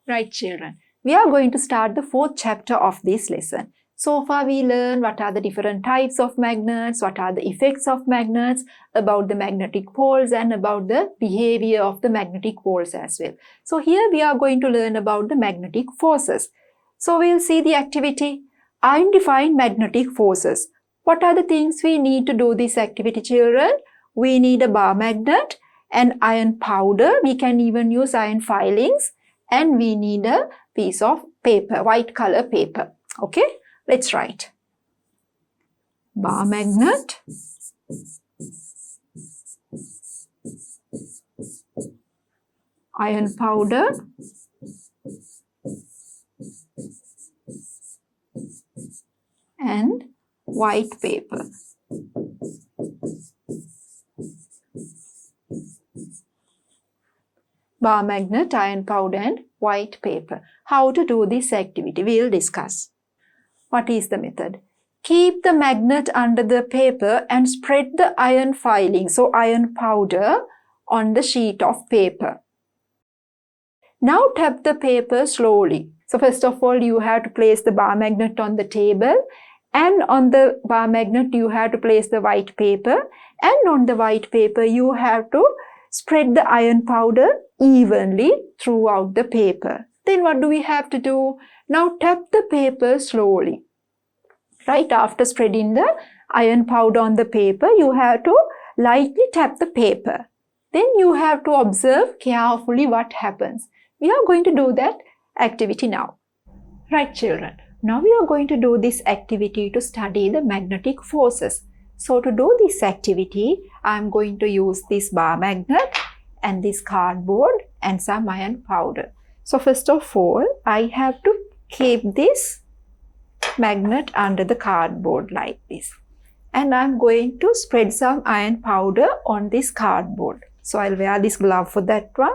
Right, children. We are going to start the fourth chapter of this lesson. So far we learned what are the different types of magnets, what are the effects of magnets, about the magnetic poles and about the behavior of the magnetic poles as well. So here we are going to learn about the magnetic forces. So we'll see the activity. Identify magnetic forces. What are the things we need to do this activity, children? We need a bar magnet, an iron powder. We can even use iron filings. And we need a piece of paper, white color paper. Okay, let's write. Bar magnet, iron powder, and white paper. Bar magnet, iron powder and white paper. How to do this activity? We'll discuss. What is the method? Keep the magnet under the paper and spread the iron filing, so iron powder, on the sheet of paper. Now tap the paper slowly. So first of all, you have to place the bar magnet on the table, and on the bar magnet you have to place the white paper, and on the white paper you have to spread the iron powder evenly throughout the paper. Then what do we have to do? Now tap the paper slowly. Right after spreading the iron powder on the paper, you have to lightly tap the paper. Then you have to observe carefully what happens. We are going to do that activity now. Right, children. Now we are going to do this activity to study the magnetic forces. So to do this activity, I am going to use this bar magnet and this cardboard and some iron powder. So first of all, I have to keep this magnet under the cardboard like this. And I'm going to spread some iron powder on this cardboard. So I'll wear this glove for that one.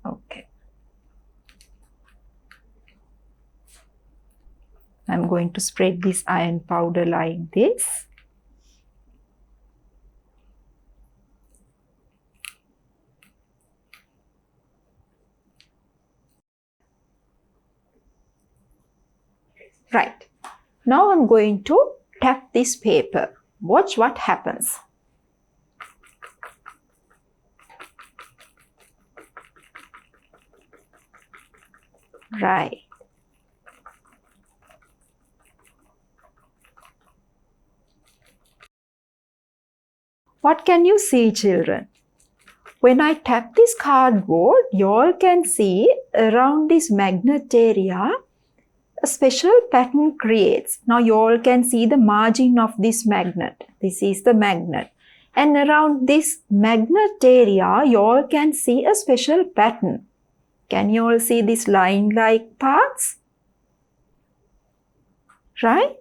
Okay. I'm going to spread this iron powder like this. Right. Now I'm going to tap this paper. Watch what happens. Right. What can you see, children? When I tap this cardboard, you all can see around this magnet area, a special pattern creates. Now you all can see the margin of this magnet. This is the magnet. And around this magnet area, you all can see a special pattern. Can you all see these line-like parts? Right?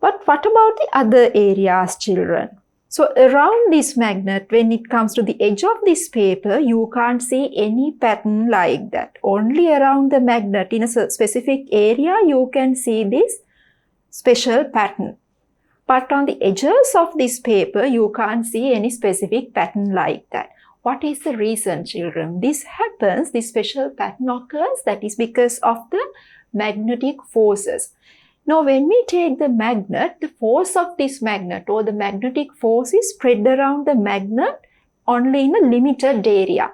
But what about the other areas, children? So around this magnet, when it comes to the edge of this paper, you can't see any pattern like that. Only around the magnet in a specific area, you can see this special pattern. But on the edges of this paper, you can't see any specific pattern like that. What is the reason, children? This happens, this special pattern occurs, that is because of the magnetic forces. Now, when we take the magnet, the force of this magnet or the magnetic force is spread around the magnet only in a limited area.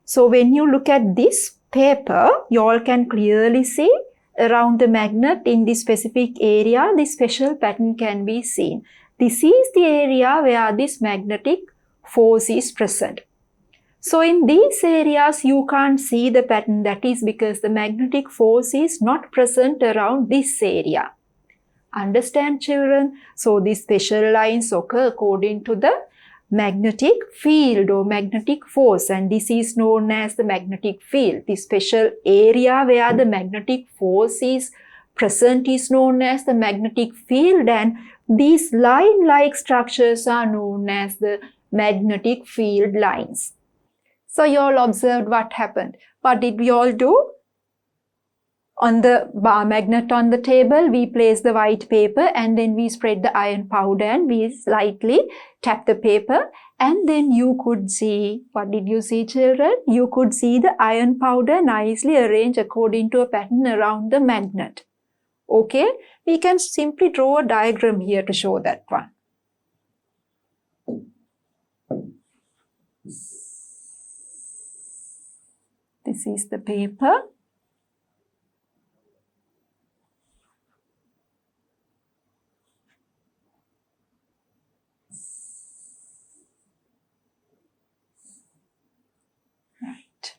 So, when you look at this paper, you all can clearly see around the magnet in this specific area, this special pattern can be seen. This is the area where this magnetic force is present. So in these areas, you can't see the pattern. That is because the magnetic force is not present around this area. Understand, children? So these special lines occur according to the magnetic field or magnetic force, and this is known as the magnetic field. The special area where the magnetic force is present is known as the magnetic field, and these line-like structures are known as the magnetic field lines. So you all observed what happened. What did we all do? On the bar magnet on the table, we place the white paper and then we spread the iron powder and we slightly tap the paper, and then you could see, what did you see, children? You could see the iron powder nicely arranged according to a pattern around the magnet. Okay, we can simply draw a diagram here to show that one. This is the paper. Right.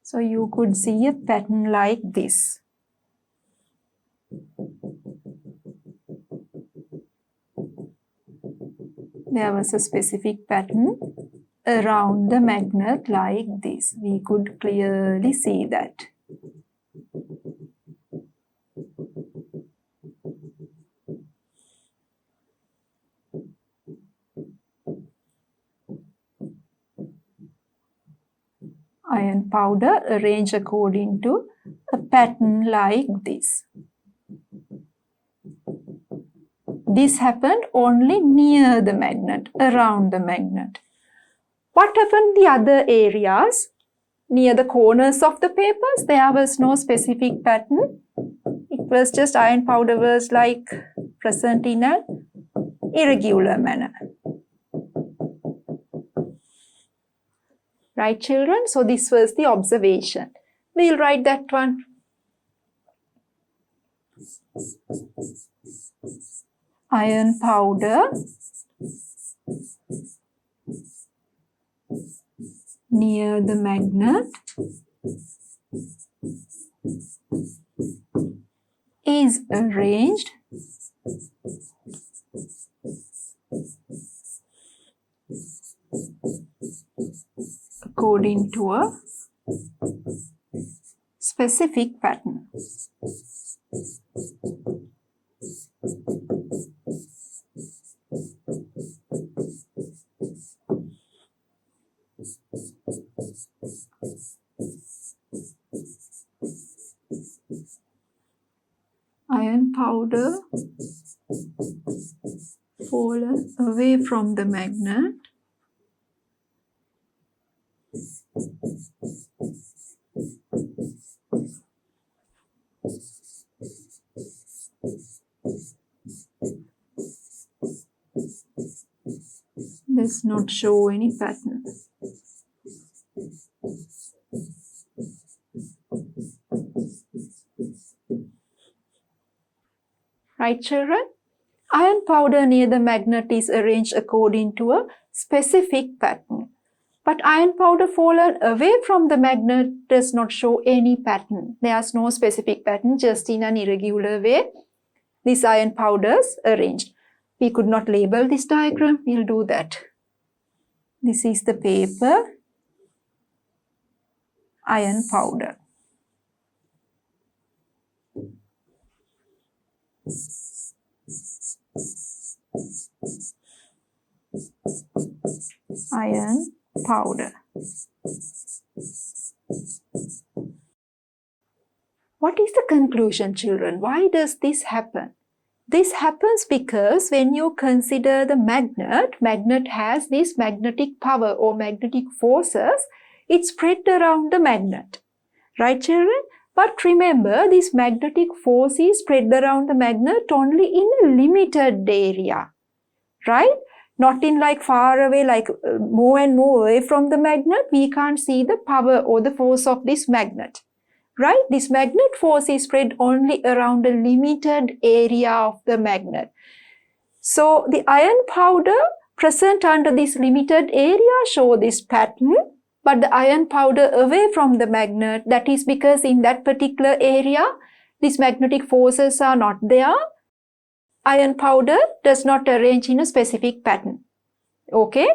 So you could see a pattern like this. There was a specific pattern around the magnet like this. We could clearly see that. Iron powder arranged according to a pattern like this. This happened only near the magnet, around the magnet. What happened in the other areas? Near the corners of the papers, there was no specific pattern. It was just iron powder was like present in an irregular manner. Right, children? So this was the observation. We'll write that one. Iron powder near the magnet is arranged according to a specific pattern. Iron powder fallen away from the magnet does not show any pattern. Right, children? Iron powder near the magnet is arranged according to a specific pattern. But iron powder fallen away from the magnet does not show any pattern. There's no specific pattern, just in an irregular way. This iron powder's arranged. We could not label this diagram. We'll do that. This is the paper. Iron powder. Iron powder. What is the conclusion, children? Why does this happen? This happens because when you consider the magnet has this magnetic power or magnetic forces, it's spread around the magnet. Right, children? But remember, this magnetic force is spread around the magnet only in a limited area. Right? Not in like far away, like more and more away from the magnet, we can't see the power or the force of this magnet. Right? This magnet force is spread only around a limited area of the magnet. So the iron powder present under this limited area show this pattern, but the iron powder away from the magnet, that is because in that particular area, these magnetic forces are not there. Iron powder does not arrange in a specific pattern. Okay?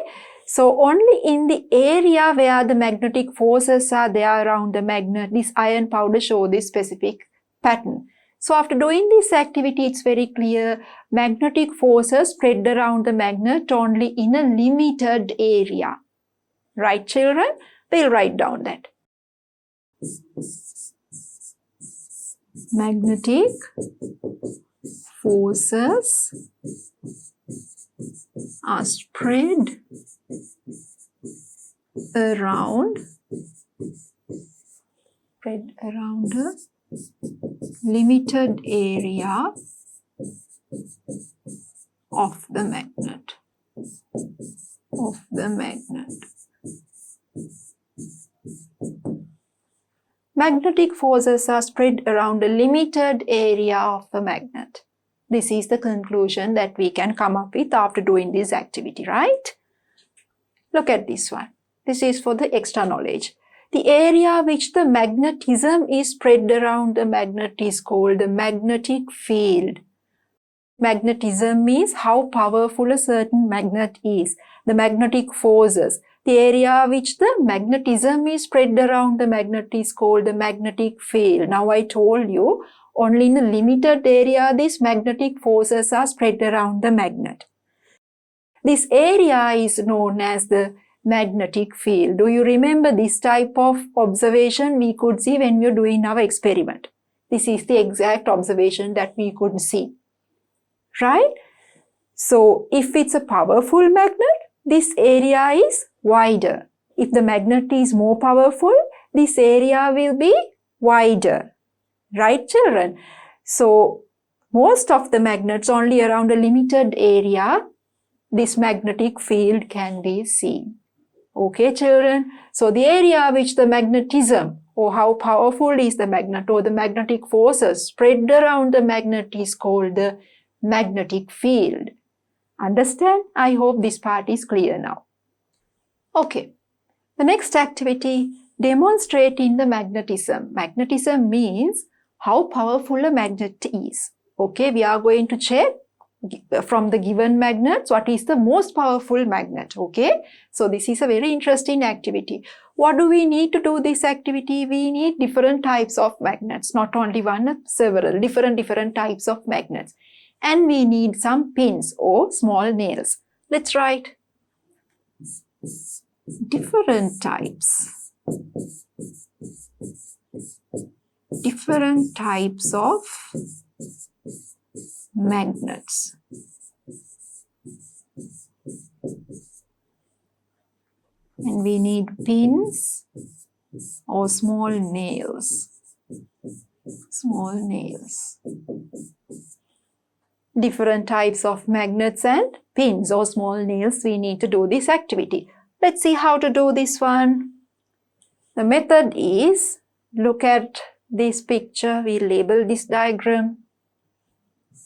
So only in the area where the magnetic forces are there around the magnet, this iron powder show this specific pattern. So after doing this activity, it's very clear magnetic forces spread around the magnet only in a limited area. Right, children? We'll write down that. magnetic forces are spread around a limited area of the magnet. Magnetic forces are spread around a limited area of the magnet. This is the conclusion that we can come up with after doing this activity, right? Look at this one. This is for the extra knowledge. The area which the magnetism is spread around the magnet is called the magnetic field. Magnetism means how powerful a certain magnet is. The magnetic forces. The area which the magnetism is spread around the magnet is called the magnetic field. Now I told you, only in a limited area these magnetic forces are spread around the magnet. This area is known as the magnetic field. Do you remember this type of observation we could see when we were doing our experiment? This is the exact observation that we could see. Right? So, if it's a powerful magnet, this area is wider. If the magnet is more powerful, this area will be wider. Right, children? So, most of the magnets only around a limited area, this magnetic field can be seen. Okay, children? So, the area which the magnetism or how powerful is the magnet or the magnetic forces spread around the magnet is called the magnetic field. Understand? I hope this part is clear now. Okay. The next activity, demonstrating the magnetism. Magnetism means how powerful a magnet is. Okay, we are going to check from the given magnets what is the most powerful magnet. Okay, so this is a very interesting activity. What do we need to do this activity? We need different types of magnets, not only one, several different types of magnets. And we need some pins or small nails. Let's write different types of magnets. And we need pins or small nails. Different types of magnets and pins or small nails we need to do this activity. Let's see how to do this one. The method is, look at this picture, we label this diagram.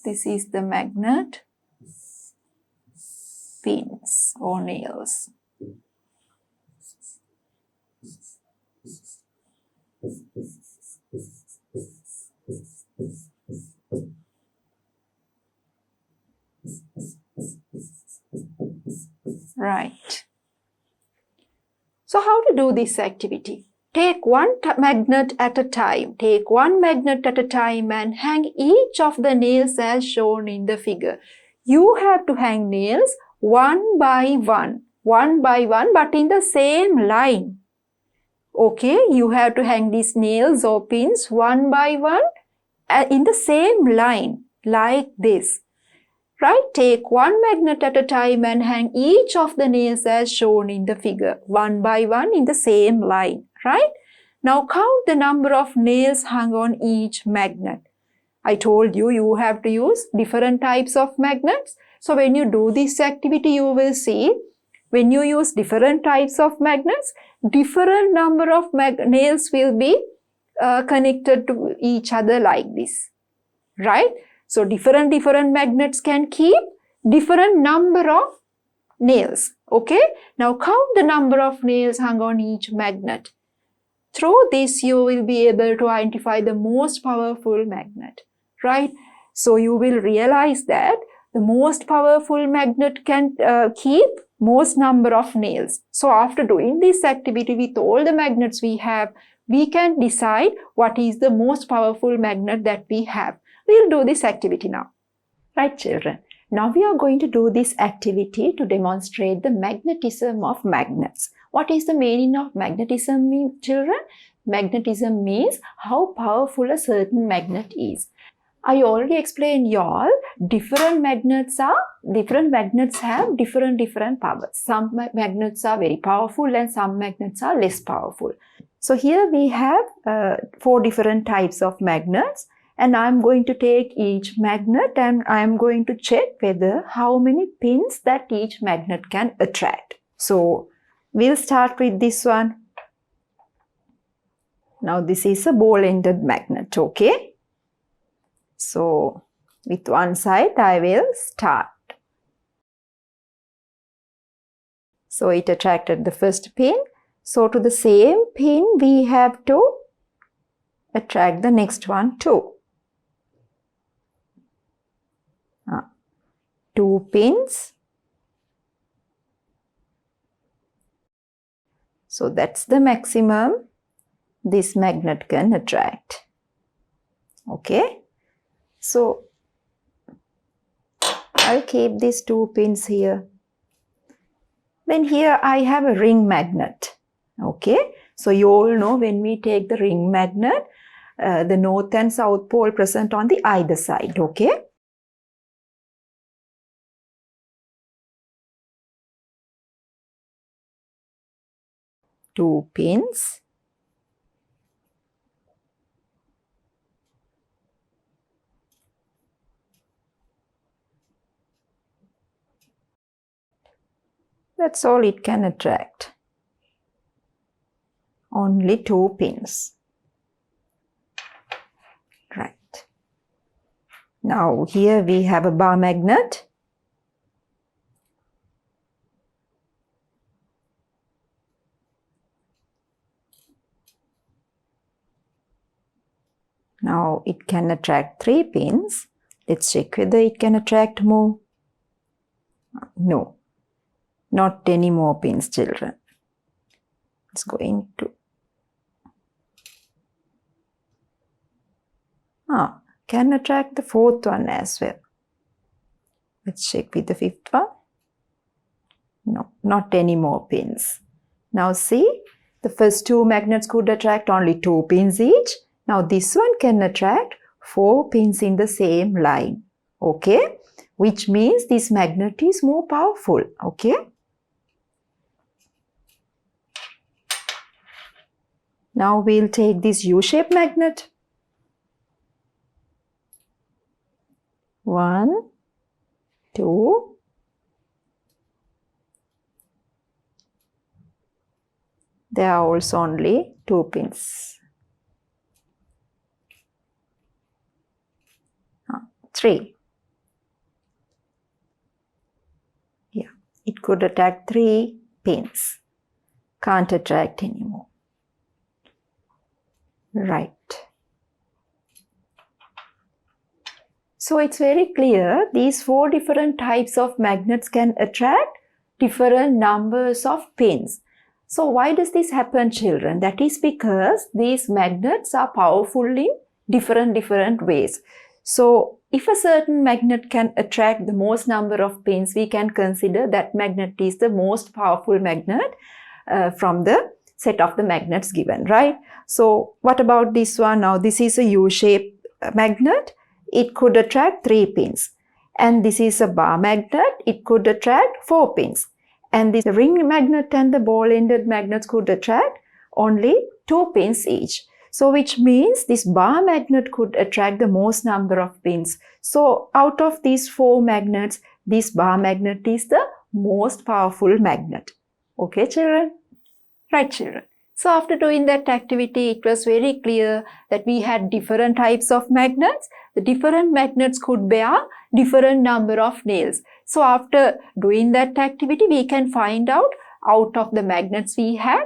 This is the magnet, pins or nails. Right. So how to do this activity? Take one magnet at a time. Take one magnet at a time and hang each of the nails as shown in the figure. You have to hang nails one by one, but in the same line. Okay, you have to hang these nails or pins one by one in the same line, like this. Right? Take one magnet at a time and hang each of the nails as shown in the figure, one by one in the same line. Right? Now count the number of nails hung on each magnet. I told you, you have to use different types of magnets. So when you do this activity, you will see when you use different types of magnets, different number of nails will be connected to each other like this. Right? So different magnets can keep different number of nails. Okay? Now count the number of nails hung on each magnet. Through this, you will be able to identify the most powerful magnet. Right? So you will realize that the most powerful magnet can keep most number of nails. So after doing this activity with all the magnets we have, we can decide what is the most powerful magnet that we have. We'll do this activity now. Right, children? Now we are going to do this activity to demonstrate the magnetism of magnets. What is the meaning of magnetism, children? magnetism means how powerful a certain magnet is. I already explained y'all, different magnets have different powers. Some magnets are very powerful and some magnets are less powerful. So here we have 4 different types of magnets, and I'm going to take each magnet and I'm going to check whether how many pins that each magnet can attract. So we'll start with this one. Now this is a ball-ended magnet, okay? So with one side I will start. So it attracted the first pin. So to the same pin we have to attract the next one too. 2 pins. So that's the maximum this magnet can attract. Okay. So I'll keep these 2 pins here. Then here I have a ring magnet. Okay. So you all know when we take the ring magnet, the north and south pole present on the either side. Okay. Two pins. That's all it can attract. Only 2 pins. Right. Now here we have a bar magnet. Now it can attract 3 pins. Let's check whether it can attract more. No. Not any more pins, children. It's going to... can attract the 4th one as well. Let's check with the 5th one. No, not any more pins. Now see, the first 2 magnets could attract only 2 pins each. Now this one can attract 4 pins in the same line. Okay? Which means this magnet is more powerful. Okay? Now we'll take this U-shaped magnet. 1, 2. There are also only 2 pins. 3. Yeah, it could attract 3 pins. Can't attract anymore. Right. So it's very clear these 4 different types of magnets can attract different numbers of pins. So why does this happen, children? That is because these magnets are powerful in different ways. So if a certain magnet can attract the most number of pins, we can consider that magnet is the most powerful magnet from the set of the magnets given, right? So what about this one? Now this is a U-shaped magnet. It could attract 3 pins. And this is a bar magnet. It could attract 4 pins. And this ring magnet and the ball-ended magnets could attract only 2 pins each. So which means this bar magnet could attract the most number of pins. So out of these 4 magnets, this bar magnet is the most powerful magnet. Okay, children? Right, children. So after doing that activity, it was very clear that we had different types of magnets. The different magnets could bear different number of nails. So after doing that activity, we can find out of the magnets we had,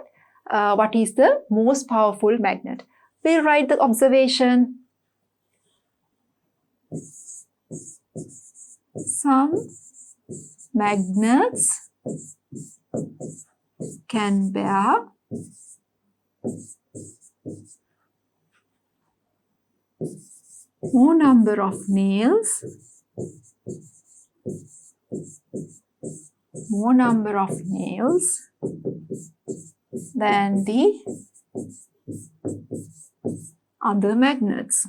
what is the most powerful magnet. We'll write the observation. Some magnets can bear more number of nails than the Other magnets.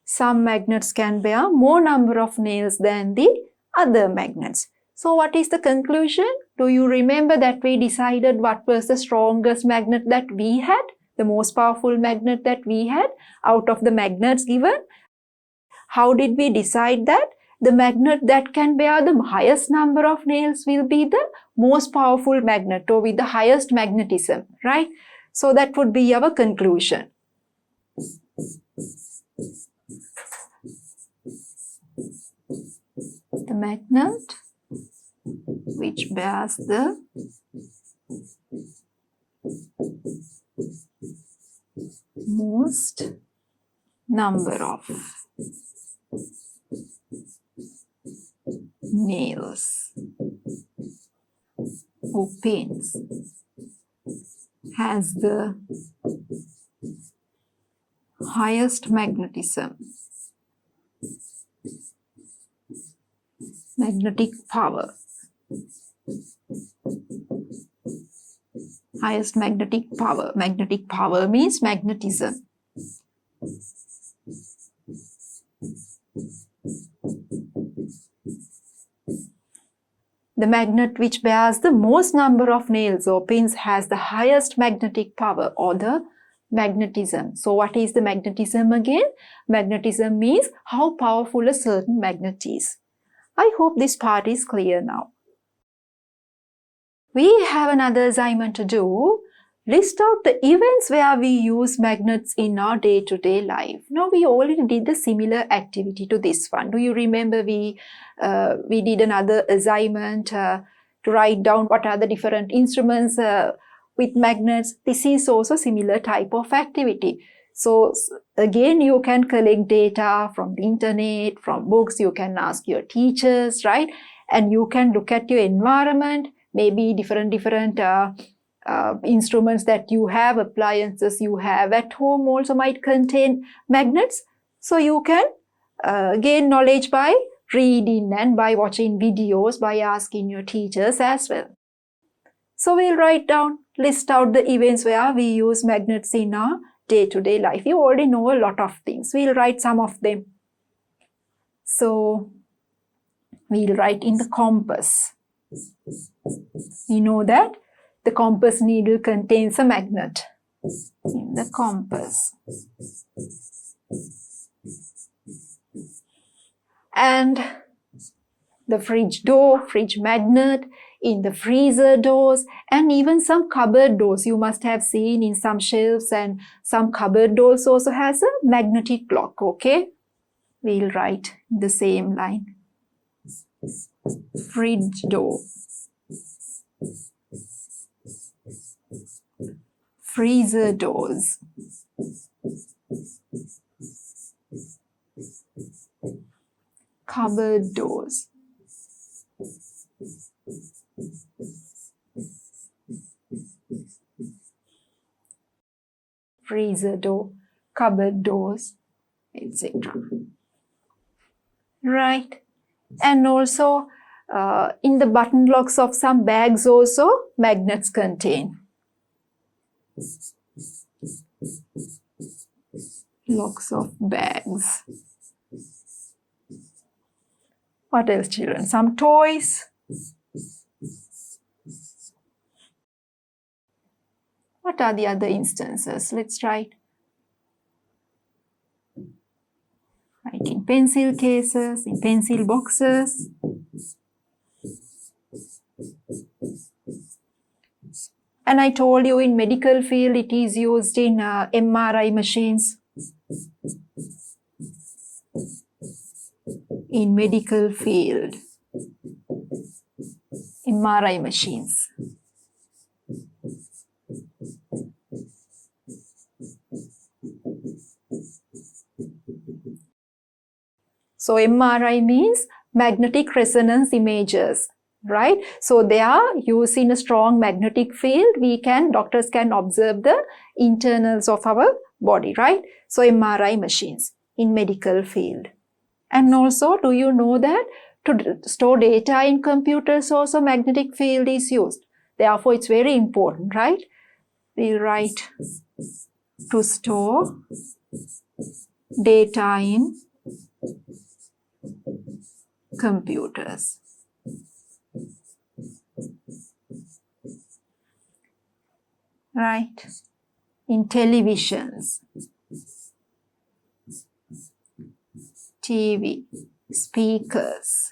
Some magnets can bear more number of nails than the other magnets. So what is the conclusion? Do you remember that we decided what was the strongest magnet that we had? The most powerful magnet that we had out of the magnets given? How did we decide that? The magnet that can bear the highest number of nails will be the most powerful magnet or with the highest magnetism, right? So that would be our conclusion. The magnet which bears the most number of nails or pins has the highest magnetism, magnetic power. Highest magnetic power. Magnetic power means magnetism. The magnet which bears the most number of nails or pins has the highest magnetic power or the magnetism. So what is the magnetism again? Magnetism means how powerful a certain magnet is. I hope this part is clear now. We have another assignment to do. List out the events where we use magnets in our day-to-day life. Now we already did a similar activity to this one. Do you remember we did another assignment to write down what are the different instruments with magnets? This is also similar type of activity. So again, you can collect data from the internet, from books, you can ask your teachers, right? And you can look at your environment, maybe different instruments that you have, appliances you have at home also might contain magnets. So you can gain knowledge by reading and by watching videos, by asking your teachers as well. So we'll write down, list out the events where we use magnets in our day-to-day life. You already know a lot of things. We'll write some of them. So we'll write in the compass. We know that the compass needle contains a magnet. In the compass. And the fridge door, fridge magnet, in the freezer doors, and even some cupboard doors. You must have seen in some shelves, and some cupboard doors also has a magnetic lock, okay? We'll write the same line. Fridge door. Freezer doors. Cupboard doors. Freezer door, cupboard doors, etc. Right. And also in the button locks of some bags also magnets contain. Locks of bags. What else, children? Some toys. What are the other instances? Let's write. Write in pencil cases, in pencil boxes. And I told you in medical field it is used in MRI machines. In medical field, MRI machines. So MRI means magnetic resonance images, right? So they are used in a strong magnetic field. Doctors can observe the internals of our body, right? So MRI machines in medical field. And also, do you know that to store data in computers also magnetic field is used. Therefore, it's very important, right? We'll write to store data in computers. Right? In televisions, TV, speakers,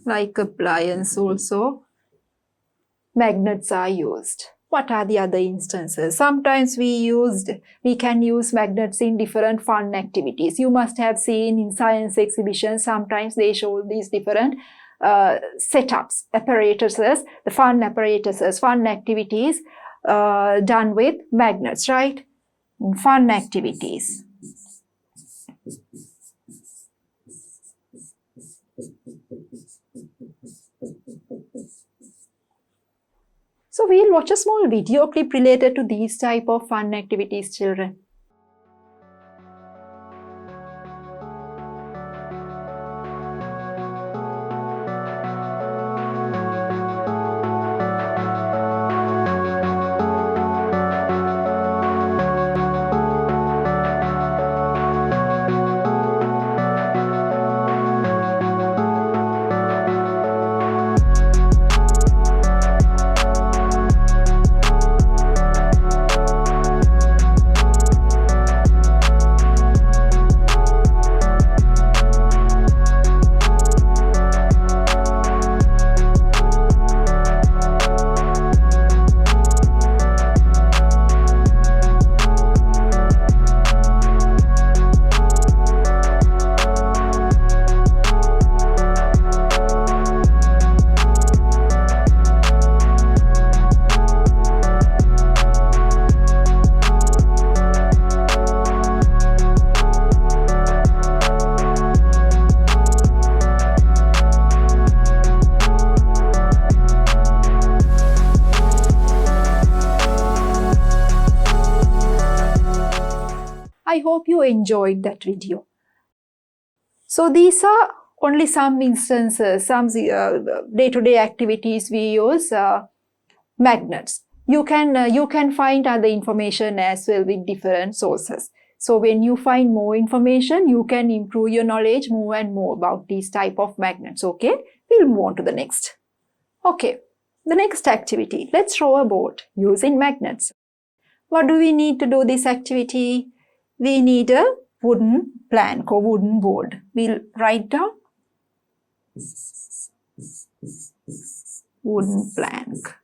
like appliance also, magnets are used. What are the other instances? Sometimes we can use magnets in different fun activities. You must have seen in science exhibitions, sometimes they show these different setups, apparatuses, the fun apparatuses, fun activities done with magnets, right? In fun activities. So we'll watch a small video clip related to these type of fun activities, children. I hope you enjoyed that video. So these are only some instances, some day-to-day activities we use magnets. You can find other information as well with different sources. So when you find more information, you can improve your knowledge more and more about these type of magnets. Okay, we'll move on to the next. Okay, the next activity. Let's row a boat using magnets. What do we need to do this activity? We need a wooden plank or wooden board. We'll write down wooden plank.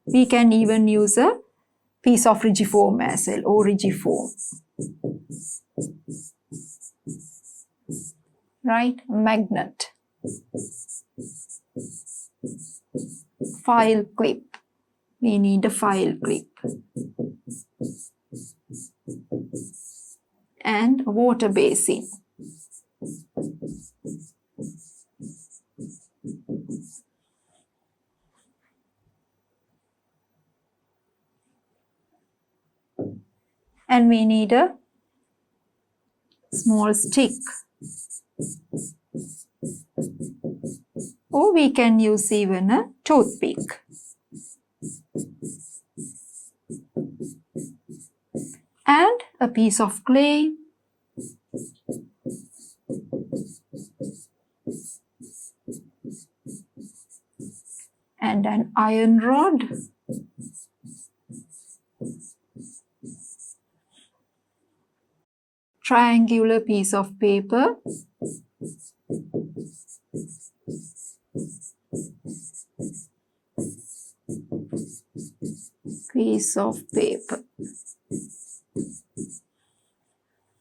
We can even use a piece of rigiform as well, or rigiform. Right? Magnet. File clip. We need a file clip. And a water basin. And we need a small stick. Or we can use even a toothpick. And a piece of clay. And an iron rod. Triangular piece of paper. Piece of paper.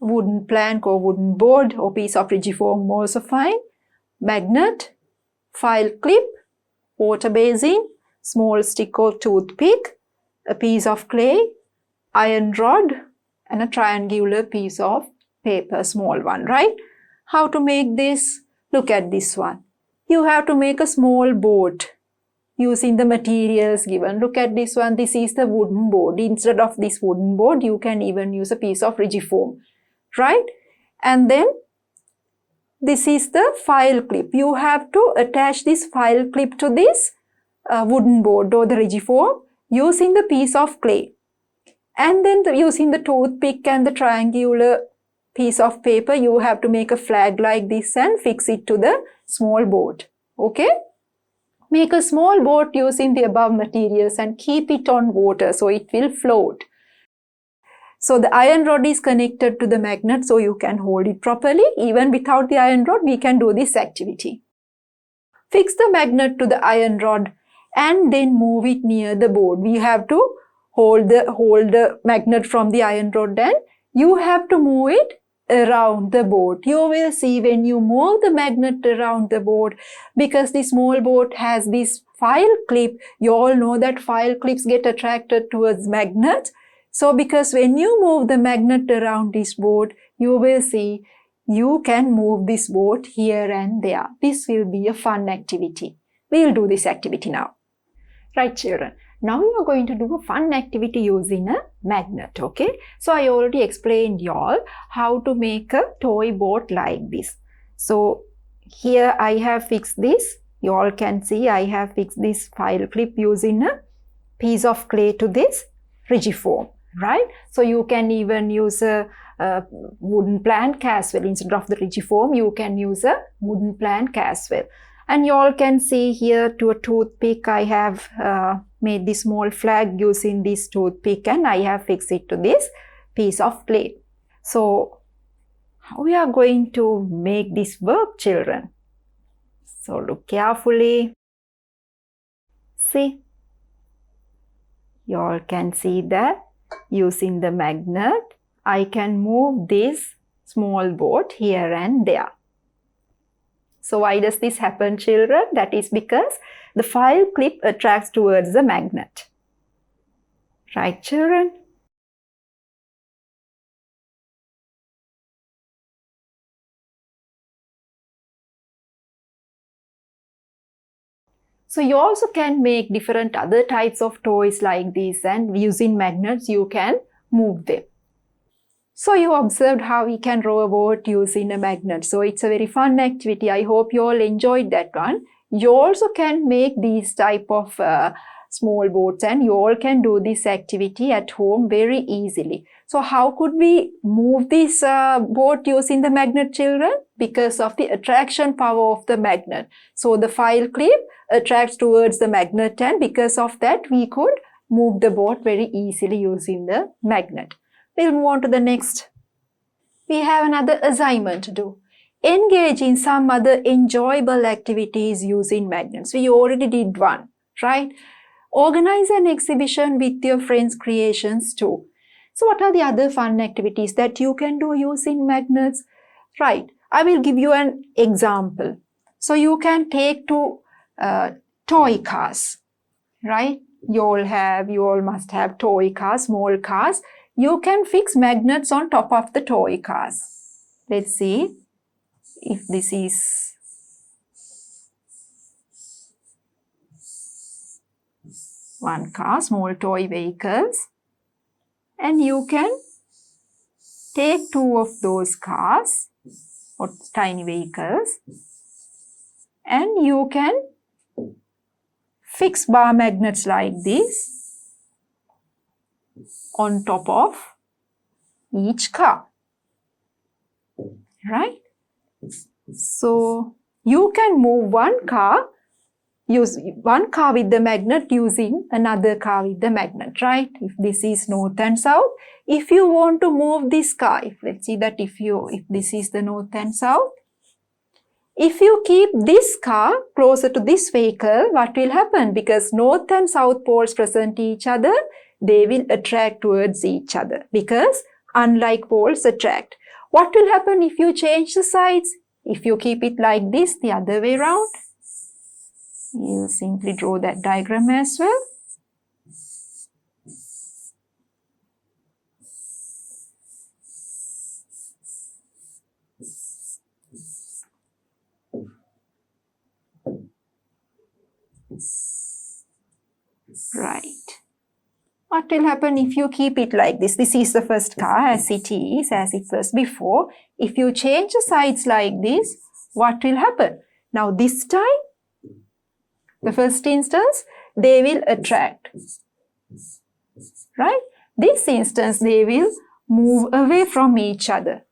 Wooden plank or wooden board or piece of rigiform also fine. Magnet, file clip, water basin, small stick or toothpick, a piece of clay, iron rod, and a triangular piece of paper, small one, right? How to make this? Look at this one. You have to make a small boat using the materials given. Look at this one. This is the wooden board. Instead of this wooden board, you can even use a piece of rigiform, right? And then this is the file clip. You have to attach this file clip to this wooden board or the rigiform using the piece of clay. And then using the toothpick and the triangular piece of paper, you have to make a flag like this and fix it to the small boat. Okay? Make a small boat using the above materials and keep it on water so it will float. So the iron rod is connected to the magnet so you can hold it properly. Even without the iron rod, we can do this activity. Fix the magnet to the iron rod and then move it near the board. We have to hold the magnet from the iron rod and you have to move it around the board. You will see when you move the magnet around the board, because the small boat has this file clip, you all know that file clips get attracted towards magnets. So because when you move the magnet around this board, you will see you can move this boat here and there. This will be a fun activity. We will do this activity now. Right, children. Now you are going to do a fun activity using a magnet, okay? So I already explained y'all how to make a toy boat like this. So here I have fixed this. You all can see I have fixed this file clip using a piece of clay to this rigiform, right? So you can even use a wooden plank as well. Instead of the rigiform, you can use a wooden plank as well. And you all can see here to a toothpick, I have made this small flag using this toothpick and I have fixed it to this piece of clay. So how we are going to make this work, children? So look carefully. See, you all can see that using the magnet, I can move this small boat here and there. So why does this happen, children? That is because the file clip attracts towards the magnet. Right, children? So you also can make different other types of toys like this, and using magnets you can move them. So you observed how we can row a boat using a magnet. So it's a very fun activity. I hope you all enjoyed that one. You also can make these type of small boats, and you all can do this activity at home very easily. So how could we move this boat using the magnet, children? Because of the attraction power of the magnet. So the file clip attracts towards the magnet, and because of that we could move the boat very easily using the magnet. We'll move on to the next. We have another assignment to do. Engage in some other enjoyable activities using magnets. We already did one, right? Organize an exhibition with your friends' creations too. So what are the other fun activities that you can do using magnets? Right, I will give you an example. So you can take two toy cars, right? You all must have toy cars, small cars. You can fix magnets on top of the toy cars. Let's see if this is one car, small toy vehicles. And you can take two of those cars or tiny vehicles and you can fix bar magnets like this on top of each car, right? So you can move use one car with the magnet using another car with the magnet, right? If this is north and south, if you want to move this car, let's see that if this is the north and south, if you keep this car closer to this vehicle, what will happen? Because north and south poles present each other, they will attract towards each other because unlike poles attract. What will happen if you change the sides? If you keep it like this, the other way around, you'll simply draw that diagram as well. Right. What will happen if you keep it like this? This is the first car as it was before. If you change the sides like this, what will happen? Now this time, the first instance, they will attract. Right? This instance, they will move away from each other.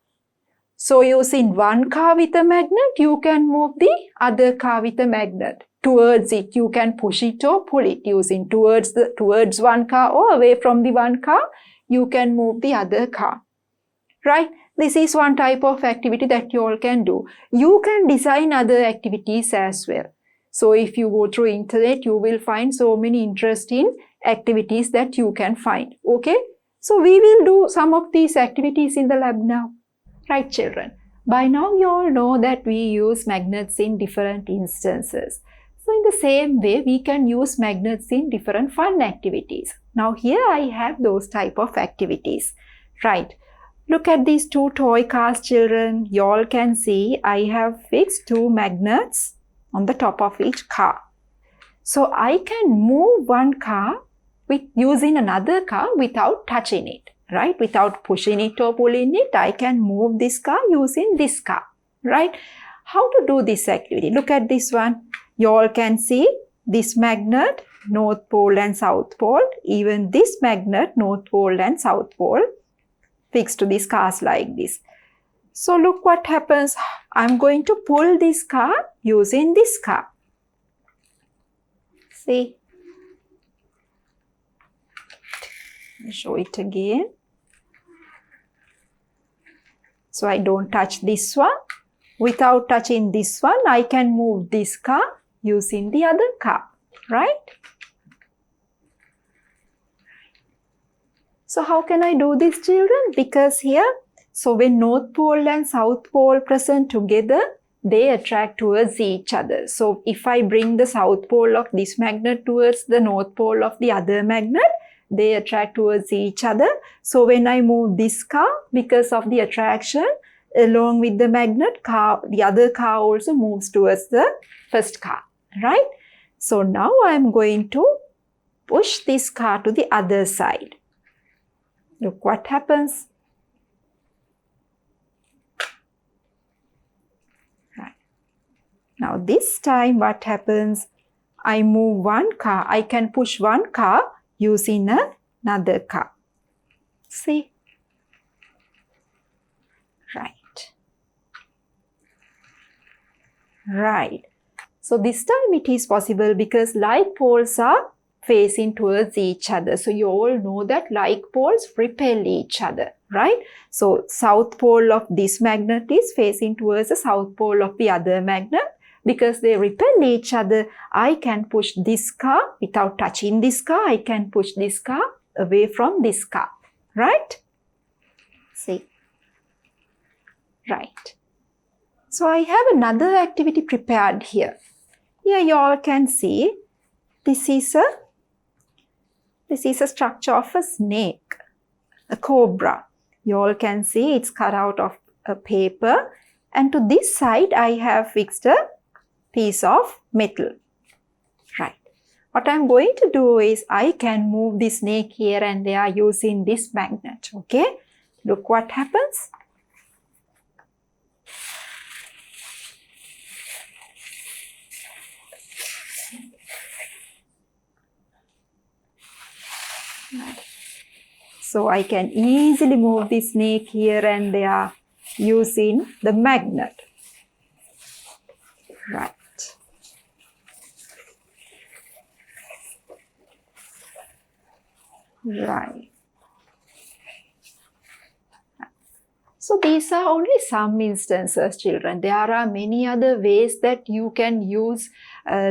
So using one car with a magnet, you can move the other car with a magnet. Towards it, you can push it or pull it. Using towards one car or away from the one car, you can move the other car. Right? This is one type of activity that you all can do. You can design other activities as well. So if you go through internet, you will find so many interesting activities that you can find. Okay? So we will do some of these activities in the lab now. Right, children? By now you all know that we use magnets in different instances. So in the same way, we can use magnets in different fun activities. Now here I have those type of activities. Right. Look at these two toy cars, children. You all can see I have fixed two magnets on the top of each car. So I can move one car with using another car without touching it. Right? Without pushing it or pulling it, I can move this car using this car. Right? How to do this activity? Look at this one. You all can see this magnet, North Pole and South Pole. Even this magnet, North Pole and South Pole, fixed to these cars like this. So look what happens. I'm going to pull this car using this car. See? I'll show it again. So I don't touch this one. Without touching this one, I can move this car using the other car, right? So how can I do this, children? Because here, so when North Pole and South Pole present together, they attract towards each other. So if I bring the South Pole of this magnet towards the North Pole of the other magnet, they attract towards each other. So when I move this car, because of the attraction, along with the magnet, the other car also moves towards the first car, right? So now I am going to push this car to the other side. Look what happens. Right. Now this time what happens? I move one car. I can push one car using another car. See? Right. Right. So this time it is possible because like poles are facing towards each other. So you all know that like poles repel each other, right? So south pole of this magnet is facing towards the south pole of the other magnet. Because they repel each other, I can push this car without touching this car. I can push this car away from this car, right? See? Right. So I have another activity prepared here. Here you all can see this is a structure of a snake, a cobra. You all can see it's cut out of a paper, and to this side I have fixed a piece of metal. Right. What I'm going to do is I can move the snake here and there using this magnet. Okay. Look what happens. So I can easily move the snake here and there using the magnet. Right. Right. So these are only some instances, children. There are many other ways that you can use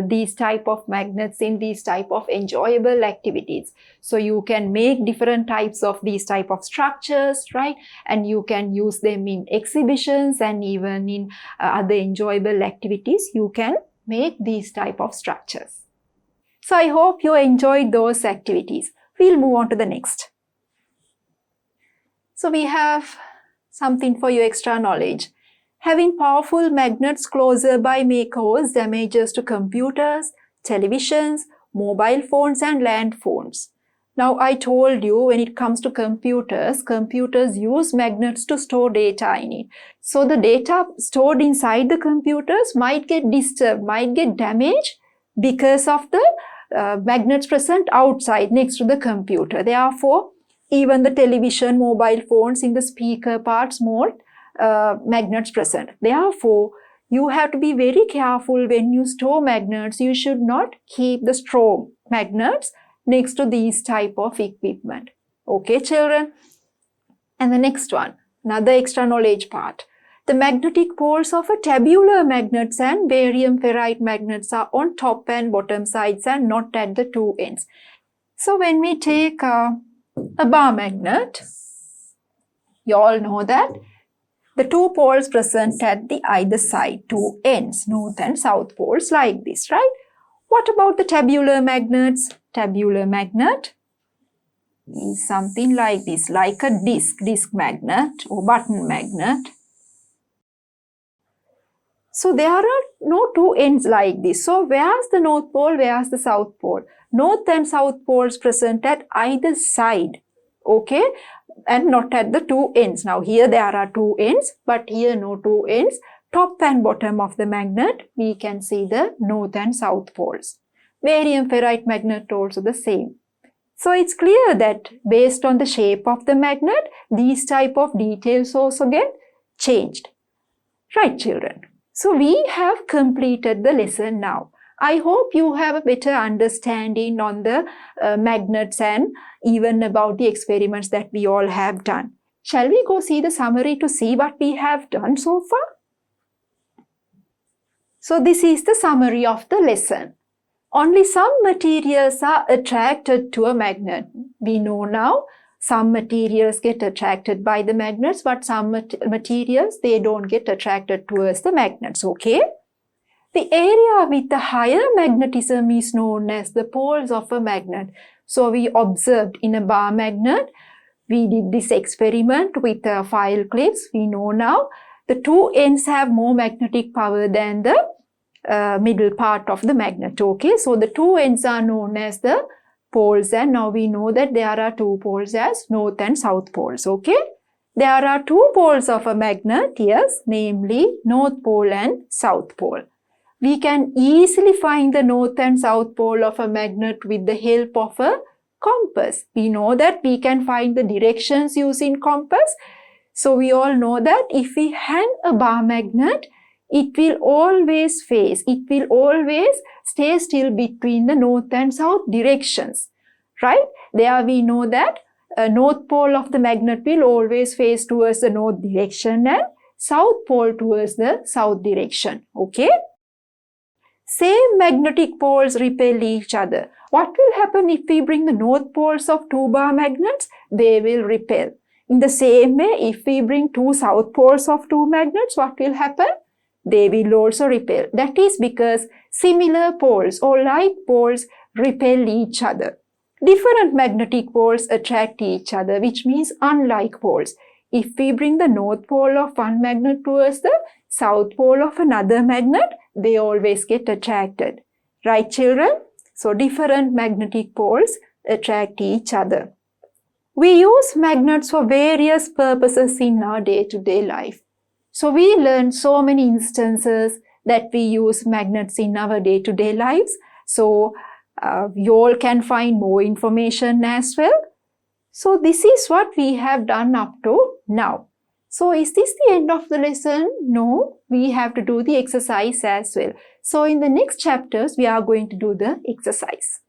these type of magnets in these type of enjoyable activities. So you can make different types of these type of structures, right? And you can use them in exhibitions and even in other enjoyable activities. You can make these type of structures. So I hope you enjoyed those activities. We'll move on to the next. So we have something for your extra knowledge. Having powerful magnets closer by may cause damages to computers, televisions, mobile phones and land phones. Now I told you when it comes to computers use magnets to store data in it. So the data stored inside the computers might get disturbed, might get damaged because of the magnets present outside next to the computer. Therefore, even the television, mobile phones, in the speaker parts, more magnets present. Therefore, you have to be very careful when you store magnets. You should not keep the strong magnets next to these type of equipment. Okay, children? And the next one, another extra knowledge part. The magnetic poles of a tabular magnets and barium ferrite magnets are on top and bottom sides and not at the two ends. So when we take a bar magnet, you all know that the two poles present at the either side, two ends, north and south poles like this, right? What about the tabular magnets? Tabular magnet is something like this, like a disc magnet or button magnet. So there are no two ends like this. So where's the north pole, where's the south pole? North and south poles present at either side, okay? And not at the two ends. Now here there are two ends, but here no two ends. Top and bottom of the magnet, we can see the north and south poles. Barium ferrite magnet also the same. So it's clear that based on the shape of the magnet, these type of details also get changed. Right, children? So we have completed the lesson now. I hope you have a better understanding on the magnets and even about the experiments that we all have done. Shall we go see the summary to see what we have done so far? So this is the summary of the lesson. Only some materials are attracted to a magnet. We know now some materials get attracted by the magnets, but some materials, they don't get attracted towards the magnets, okay? The area with the higher magnetism is known as the poles of a magnet. So we observed in a bar magnet, we did this experiment with file clips. We know now the two ends have more magnetic power than the middle part of the magnet, okay? So the two ends are known as the poles, and now we know that there are two poles as north and south poles, okay? There are two poles of a magnet, yes, namely north pole and south pole. We can easily find the north and south pole of a magnet with the help of a compass. We know that we can find the directions using compass. So we all know that if we hang a bar magnet, it will always stay still between the north and south directions, right? There we know that north pole of the magnet will always face towards the north direction and south pole towards the south direction, okay? Same magnetic poles repel each other. What will happen if we bring the north poles of two bar magnets? They will repel. In the same way, if we bring two south poles of two magnets, what will happen? They will also repel. That is because similar poles or like poles repel each other. Different magnetic poles attract each other, which means unlike poles. If we bring the north pole of one magnet towards the south pole of another magnet, they always get attracted. Right, children? So different magnetic poles attract each other. We use magnets for various purposes in our day-to-day life. So we learned so many instances that we use magnets in our day-to-day lives. So you all can find more information as well. So this is what we have done up to now. So is this the end of the lesson? No, we have to do the exercise as well. So in the next chapters, we are going to do the exercise.